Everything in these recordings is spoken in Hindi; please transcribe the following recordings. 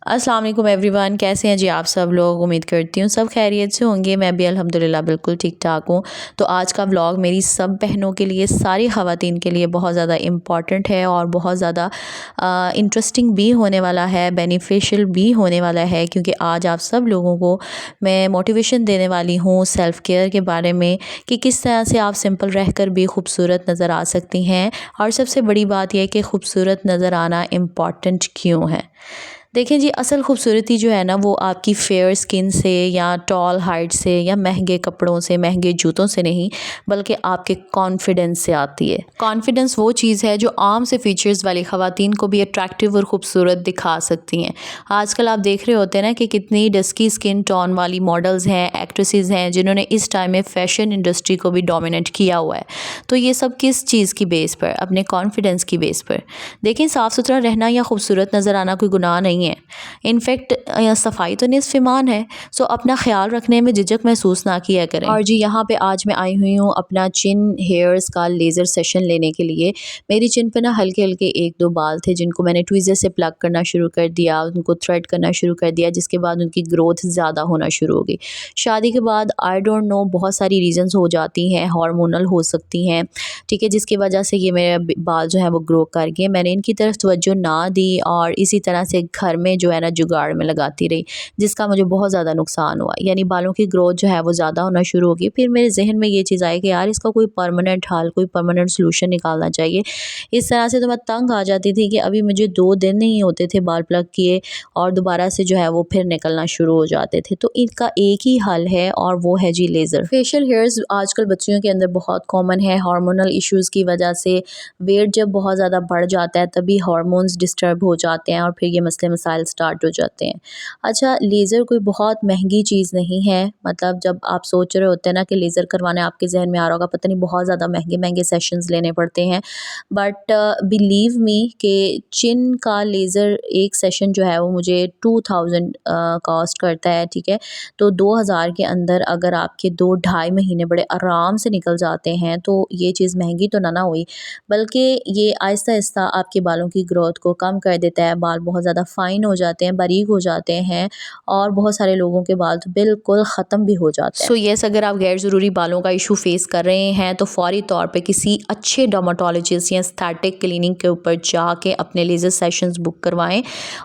अस्सलाम वालेकुम एवरीवन, कैसे हैं जी आप सब लोग। उम्मीद करती हूँ सब खैरियत से होंगे। मैं भी अल्हम्दुलिल्लाह बिल्कुल ठीक ठाक हूँ। तो आज का व्लॉग मेरी सब बहनों के लिए, सारी ख़वातीन के लिए बहुत ज़्यादा इम्पॉर्टेंट है और बहुत ज़्यादा इंटरेस्टिंग भी होने वाला है, बेनिफिशियल भी होने वाला है, क्योंकि आज आप सब लोगों को मैं मोटिवेशन देने वाली हूँ सेल्फ़ केयर के बारे में कि किस तरह से आप सिंपल रहकर भी खूबसूरत नज़र आ सकती हैं। और सबसे बड़ी बात यह है कि खूबसूरत नज़र आना इम्पॉर्टेंट क्यों है। देखें जी, असल खूबसूरती जो है ना वो आपकी फेयर स्किन से या टॉल हाइट से या महंगे कपड़ों से, महंगे जूतों से नहीं, बल्कि आपके कॉन्फिडेंस से आती है। कॉन्फिडेंस वो चीज़ है जो आम से फीचर्स वाली ख़वातीन को भी अट्रैक्टिव और ख़ूबसूरत दिखा सकती हैं। आजकल आप देख रहे होते हैं ना कि कितनी डस्की स्किन टोन वाली मॉडल्स हैं, एक्ट्रेसेस हैं, जिन्होंने इस टाइम में फ़ैशन इंडस्ट्री को भी डोमिनेट किया हुआ है। तो ये सब किस चीज़ की बेस पर? अपने कॉन्फिडेंस की बेस पर। देखें, साफ़ सुथरा रहना या खूबसूरत नज़र आना कोई गुनाह नहीं है। इनफैक्ट सफाई तो निस्फ़ ईमान है। सो अपना ख्याल रखने में झिझक महसूस ना किया करें। और जी, यहाँ पे आज मैं आई हुई हूँ अपना चिन हेयर्स का लेज़र सेशन लेने के लिए। मेरी चिन पे ना हल्के हल्के 1-2 बाल थे, जिनको मैंने ट्वीज़र से प्लग करना शुरू कर दिया, उनको थ्रेड करना शुरू कर दिया, जिसके बाद उनकी ग्रोथ ज़्यादा होना शुरू हो गई। शादी के बाद आई डोंट नो बहुत सारी रीज़न्स हो जाती हैं, हार्मोनल हो सकती हैं, ठीक है, जिसकी वजह से ये मेरे बाल जो है वो ग्रो कर गए। मैंने इनकी तरफ तवज्जो ना दी और इसी तरह से घर में जो है ना जुगाड़ में लगाती रही, जिसका मुझे बहुत ज़्यादा नुकसान हुआ। यानी बालों की ग्रोथ जो है वो ज़्यादा होना शुरू हो गई। फिर मेरे जहन में ये चीज़ आई कि यार, इसका कोई परमानेंट हल, कोई परमानेंट सोल्यूशन निकालना चाहिए। इस तरह से तो मैं तंग आ जाती थी कि अभी मुझे 2 दिन नहीं होते थे बाल प्लग किए और दोबारा से जो है वो फिर निकलना शुरू हो जाते थे। तो इनका एक ही हल है और वो है जी लेज़र। फेशियल हेयर्स आजकल बच्चियों के अंदर बहुत कॉमन है। हार्मोनल इश्यूज़ की वजह से वेट जब बहुत ज़्यादा बढ़ जाता है तभी हार्मोन्स डिस्टर्ब हो जाते हैं और फिर ये मसले मसाइल स्टार्ट हो जाते हैं। अच्छा, लेज़र कोई बहुत महंगी चीज़ नहीं है। मतलब जब आप सोच रहे होते हैं ना कि लेज़र करवाना, आपके जहन में आ रहा होगा पता नहीं बहुत ज़्यादा महंगे महंगे सेशंस लेने पड़ते हैं, बट बिलीव मी कि चिन का लेज़र एक सेशन जो है वो मुझे 2000 कॉस्ट करता है, ठीक है। तो 2000 के अंदर अगर आपके 2-2.5 महीने बड़े आराम से निकल जाते हैं तो ये चीज़ महंगी तो ना हुई, बल्कि ये आहिस्ता आहिस्ता आपके बालों की ग्रोथ को कम कर देता है। बाल बहुत ज़्यादा फ़ाइन हो जाते हैं, बारीक हो जाते हैं और बहुत सारे लोगों के बाल तो बिल्कुल ख़त्म भी हो जाते हैं। सो येस, अगर आप गैर ज़रूरी बालों का इशू फेस कर रहे हैं तो फ़ौरी तौर पे किसी अच्छे डर्मेटोलॉजिस्ट या एस्थेटिक क्लिनिक के ऊपर जाके अपने लेज़र सेशंस बुक करवाएं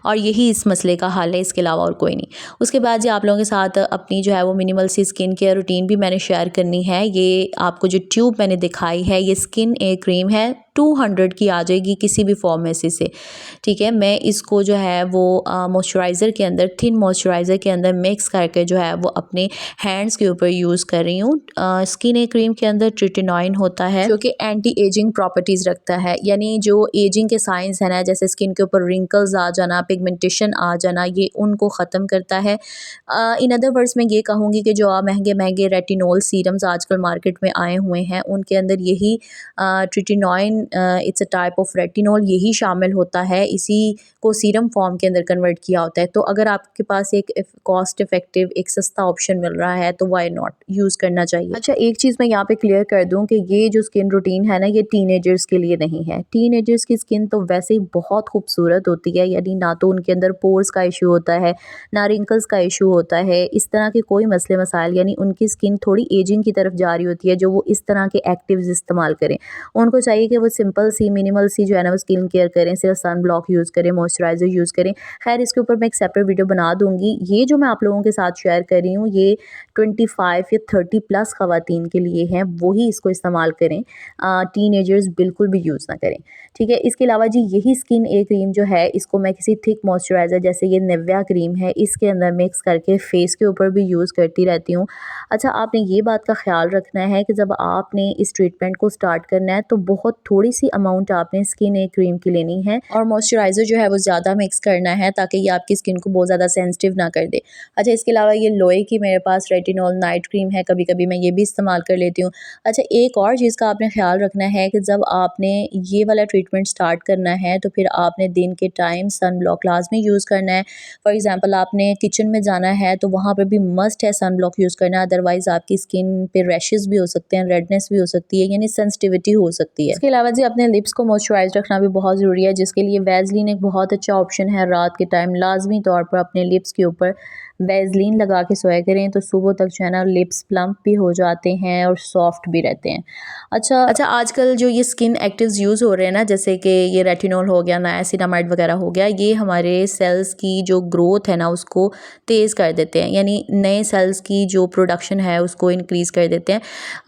और यही इस मसले का हल है, इसके अलावा और कोई नहीं। उसके बाद जी, आप लोगों के साथ अपनी जो है वो मिनिमल सी स्किन केयर रूटीन भी मैंने शेयर करनी है। ये आपको जो ट्यूब मैंने दिखाई है, ये स्किन ए क्रीम है, 200 की आ जाएगी किसी भी फार्मेसी से, ठीक है। मैं इसको जो है वो मॉइस्चराइज़र के अंदर, थिन मॉइस्चराइज़र के अंदर मिक्स करके जो है वो अपने हैंड्स के ऊपर यूज़ कर रही हूँ। स्किन ए क्रीम के अंदर ट्रिटिनोइन होता है जो कि एंटी एजिंग प्रॉपर्टीज़ रखता है। यानी जो एजिंग के साइंस है ना, जैसे स्किन के ऊपर रिंकल्स आ जाना, पिगमेंटेशन आ जाना, ये उनको ख़त्म करता है। इन अदर वर्ड्स मैं ये कहूँगी कि जो महंगे महंगे रेटिनॉल सीरम्स आजकल मार्केट में आए हुए हैं, उनके अंदर यही tretinoin, it's a type of retinol, यही शामिल होता है। इसी को सीरम फॉर्म के अंदर कन्वर्ट किया होता है। तो अगर आपके पास एक कॉस्ट इफ़ेक्टिव, एक सस्ता ऑप्शन मिल रहा है तो व्हाई नॉट यूज़ करना चाहिए। अच्छा, एक चीज़ मैं यहाँ पे क्लियर कर दूँ कि ये जो स्किन रूटीन है ना, ये टीनेजर्स के लिए नहीं है। टीनेजर्स की स्किन तो वैसे ही बहुत खूबसूरत होती है, यानी ना तो उनके अंदर पोर्स का इशू होता है, ना रिंकल्स का इशू होता है, इस तरह के कोई मसले मसाइल। यानी उनकी स्किन थोड़ी एजिंग की तरफ जा रही होती है जो वो इस तरह के एक्टिव्स इस्तेमाल करें। उनको चाहिए कि वो सिंपल सी, मिनिमल सी जो है ना वो स्किन केयर करें, सिर्फ सन ब्लॉक यूज़ करें, मॉइस्चराइज़र यूज़ करें। खैर, इसके ऊपर मैं एक सेपरेट वीडियो बना दूँगी। ये जो मैं आप लोगों के साथ शेयर कर रही हूँ, ये 25 या 30 प्लस ख़वातीन के लिए हैं, वही इसको इस्तेमाल करें। टीनेजर्स बिल्कुल भी यूज़ ना करें, ठीक है। इसके अलावा जी, यही स्किन ए क्रीम जो है, इसको मैं किसी थिक मॉइस्चराइज़र, जैसे ये निविया क्रीम है, इसके अंदर मिक्स करके फेस के ऊपर भी यूज़ करती रहती हूँ। अच्छा, आपने ये बात का ख्याल रखना है कि जब आपने इस ट्रीटमेंट को स्टार्ट करना है तो बहुत थोड़ी सी अमाउंट आपने स्किन ए क्रीम की लेनी है और मॉइस्चराइज़र जो है वो ज़्यादा मिक्स करना है ताकि ये आपकी स्किन को बहुत ज़्यादा सेंसिटिव ना कर दे। अच्छा, इसके अलावा ये लोए की मेरे पास रेटिनॉल नाइट क्रीम है, कभी कभी मैं ये भी इस्तेमाल कर लेती हूँ। अच्छा, एक और चीज़ का आपने ख्याल रखना है कि जब आपने ये वाला ट्रीटमेंट स्टार्ट करना है तो फिर आपने दिन के टाइम सन ब्लॉक लाजमी यूज़ करना है। फॉर एग्ज़ाम्पल, आपने किचन में जाना है तो वहाँ पर भी मस्ट है सन ब्लॉक यूज़ करना, अदरवाइज़ आपकी स्किन पे रैशेज़ भी हो सकते हैं, रेडनेस भी हो सकती है, यानी सेंसिटिविटी हो सकती है। इसके अलावा अलावा जी अपने लिप्स को मॉइस्चराइज रखना भी बहुत ज़रूरी है, जिसके लिए वैसलीन एक बहुत अच्छा ऑप्शन है। रात के टाइम लाजमी तौर पर अपने लिप्स के ऊपर वैसलीन लगा के सोया करें, तो सुबह तक जो है ना लिप्स प्लम्प भी हो जाते हैं और सॉफ्ट भी रहते हैं। अच्छा आजकल जो ये स्किन एक्टिव्स यूज़ हो रहे हैं ना, जैसे कि ये रेटिनॉल हो गया, नाइसिनामाइड वगैरह हो गया, ये हमारे सेल्स की जो ग्रोथ है ना उसको तेज़ कर देते हैं, यानी नए सेल्स की जो प्रोडक्शन है उसको इंक्रीज़ कर देते हैं।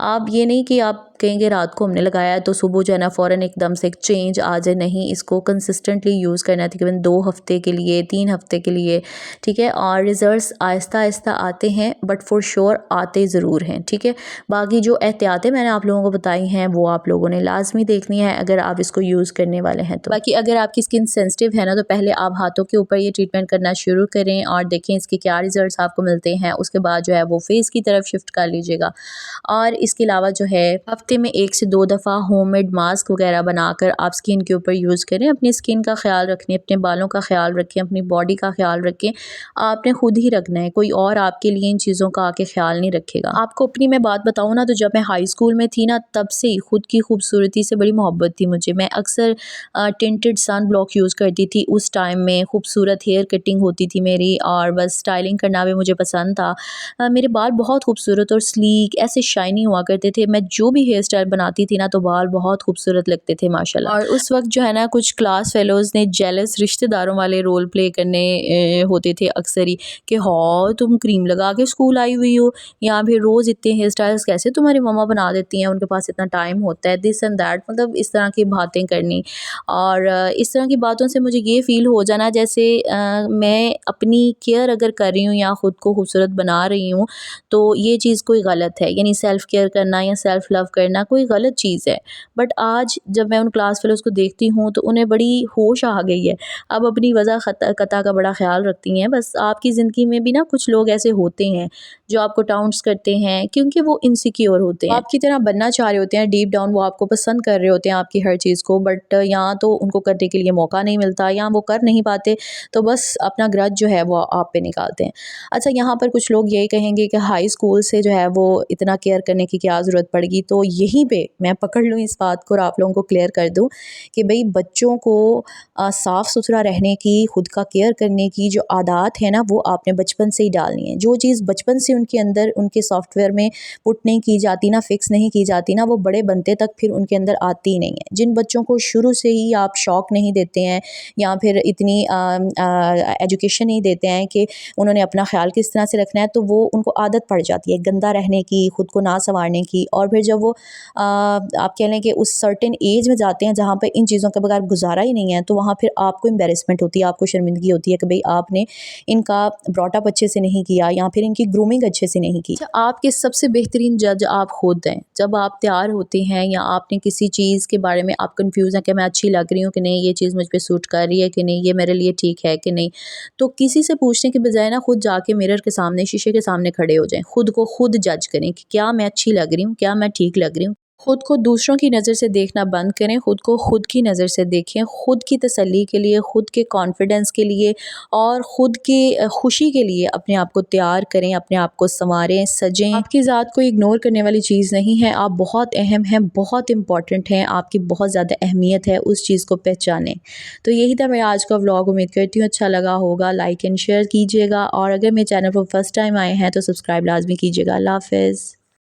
आप ये नहीं कि आप कहेंगे रात को हमने लगाया है तो सुबह जो है ना फ़ौरन एकदम से एक चेंज आ जाए, नहीं, इसको कंसिस्टेंटली यूज़ करना है, तकरीबन 2 हफ़्ते के लिए, 3 हफ़्ते के लिए, ठीक है। और रिज़ल्ट्स आहिस्ता आहिस्ता आते हैं, बट फॉर श्योर आते ज़रूर हैं, ठीक है। बाकी जो एहतियातें मैंने आप लोगों को बताई हैं वो आप लोगों ने लाजमी देखनी है अगर आप इसको यूज़ करने वाले हैं तो। बाकी अगर आपकी स्किन सेंसिटिव है ना, तो पहले आप हाथों के ऊपर ये ट्रीटमेंट करना शुरू करें और देखें इसके क्या रिज़ल्ट्स आपको मिलते हैं। उसके बाद जो है वो फेस की तरफ शिफ्ट कर लीजिएगा। और इसके अलावा जो है हफ्ते में 1 से 2 दफ़ा होममेड मास्क वगैरह बनाकर आप स्किन के ऊपर यूज़ करें। अपनी स्किन का ख्याल रखें, अपने बालों का ख्याल रखें, अपनी बॉडी का ख्याल रखें। आपने खुद ही रखना है, कोई और आपके लिए इन चीज़ों का आके ख्याल नहीं रखेगा। आपको अपनी मैं बात बताऊँ ना, तो जब मैं हाई स्कूल में थी ना, तब से ही खुद की खूबसूरती से बड़ी मोहब्बत थी मुझे। मैं अक्सर टिंटेड सन ब्लॉक यूज़ करती थी उस टाइम में। खूबसूरत हेयर कटिंग होती थी मेरी और बस स्टाइलिंग करना भी मुझे पसंद था। मेरे बाल बहुत खूबसूरत और स्लीक ऐसे शाइनी हुआ करते थे। मैं जो भी हेयर स्टाइल बनाती थी ना, तो बाल बहुत खूबसूरत लगते थे माशाल्लाह। और उस वक्त जो है ना कुछ क्लास फेलोज़ ने जेलस रिश्तेदारों वाले रोल प्ले करने होते थे अक्सर ही, कि हाँ तुम क्रीम लगा के स्कूल आई हुई हो, या फिर रोज़ इतने हेयर स्टाइल्स कैसे तुम्हारी मम्मा बना देती हैं, उनके पास इतना टाइम होता है, दिस एंड दैट, मतलब इस तरह की बातें करनी। और इस तरह की बातों से मुझे ये फ़ील हो जाना जैसे मैं अपनी केयर अगर कर रही हूँ या ख़ुद को खूबसूरत बना रही हूँ तो ये चीज़ कोई गलत है, यानी सेल्फ़ केयर करना या सेल्फ़ लव करना कोई गलत चीज़ है। बट आज जब मैं उन क्लास फेलोज़ को देखती हूँ तो उन्हें बड़ी होश आ गई है। अब अपनी वज़ा कता का बड़ा ख़्याल रखती हैं। बस आपकी ज़िंदगी में भी ना कुछ लोग ऐसे होते हैं जो आपको टाउंट्स करते हैं, क्योंकि वो इनसिक्योर होते हैं। आपकी तरह बनना चाह रहे होते हैं, डीप डाउन वो आपको पसंद कर रहे होते हैं आपकी हर चीज़ को, बट या तो उनको करने के लिए मौका नहीं मिलता या वो कर नहीं पाते, तो बस अपना ग्रज जो है वो आप पे निकालते हैं। अच्छा, यहाँ पर कुछ लोग यही कहेंगे कि हाई स्कूल से जो है वो इतना केयर करने की क्या ज़रूरत पड़ेगी, तो यहीं पे मैं पकड़ लूँ इस बात को और आप लोगों को क्लियर कर दूँ कि भई बच्चों को साफ़ सुथरा रहने की, खुद का केयर करने की जो आदत है ना, वो आपने बचपन से ही डालनी है। जो चीज़ बचपन से उनके अंदर उनके सॉफ्टवेयर में पुट नहीं की जाती ना, फिक्स नहीं की जाती ना, वो बड़े बनते तक फिर उनके अंदर आती ही नहीं है। जिन बच्चों को शुरू से ही आप शौक नहीं देते हैं या फिर इतनी एजुकेशन नहीं देते हैं कि उन्होंने अपना ख्याल किस तरह से रखना है, तो वो उनको आदत पड़ जाती है गंदा रहने की, खुद को ना संवारने की। और फिर जब वो आप कह लें कि उस सर्टेन एज में जाते हैं जहाँ पे इन चीज़ों के बगैर गुजारा ही नहीं है, तो वहाँ फिर आपको एम्बैरेसमेंट होती है, आपको शर्मिंदगी होती है कि भाई आपने इनका ब्रॉटअप अच्छे से नहीं किया या फिर इनकी ग्रूमिंग अच्छे से नहीं की। अच्छा, आपके सबसे बेहतरीन जज आप खुद हैं। जब आप तैयार होते हैं या आपने किसी चीज़ के बारे में आप कन्फ्यूज़ हैं कि मैं अच्छी लग रही हूँ कि नहीं, ये चीज़ मुझ पे सूट कर रही है कि नहीं, ये मेरे लिए ठीक है कि नहीं, तो किसी से पूछने के बजाय ना खुद जाके मिरर के सामने, शीशे के सामने खड़े हो जाएं। खुद को खुद जज करें कि क्या मैं अच्छी लग रही हूँ, क्या मैं ठीक लग रही हूँ। खुद को दूसरों की नज़र से देखना बंद करें, खुद को खुद की नज़र से देखें। खुद की तसल्ली के लिए, खुद के कॉन्फिडेंस के लिए और ख़ुद की खुशी के लिए अपने आप को तैयार करें, अपने आप को संवारें, सजें। आपकी ज़ात को इग्नोर करने वाली चीज़ नहीं है। आप बहुत अहम हैं, बहुत इम्पॉर्टेंट हैं, आपकी बहुत ज़्यादा अहमियत है, उस चीज़ को पहचानें। तो यही था मेरा आज का व्लॉग। उम्मीद करती हूँ अच्छा लगा होगा। लाइक एंड शेयर कीजिएगा और अगर मेरे चैनल पर फर्स्ट टाइम आए हैं तो सब्सक्राइब लाजमी कीजिएगा। अल्लाह हाफ़िज़।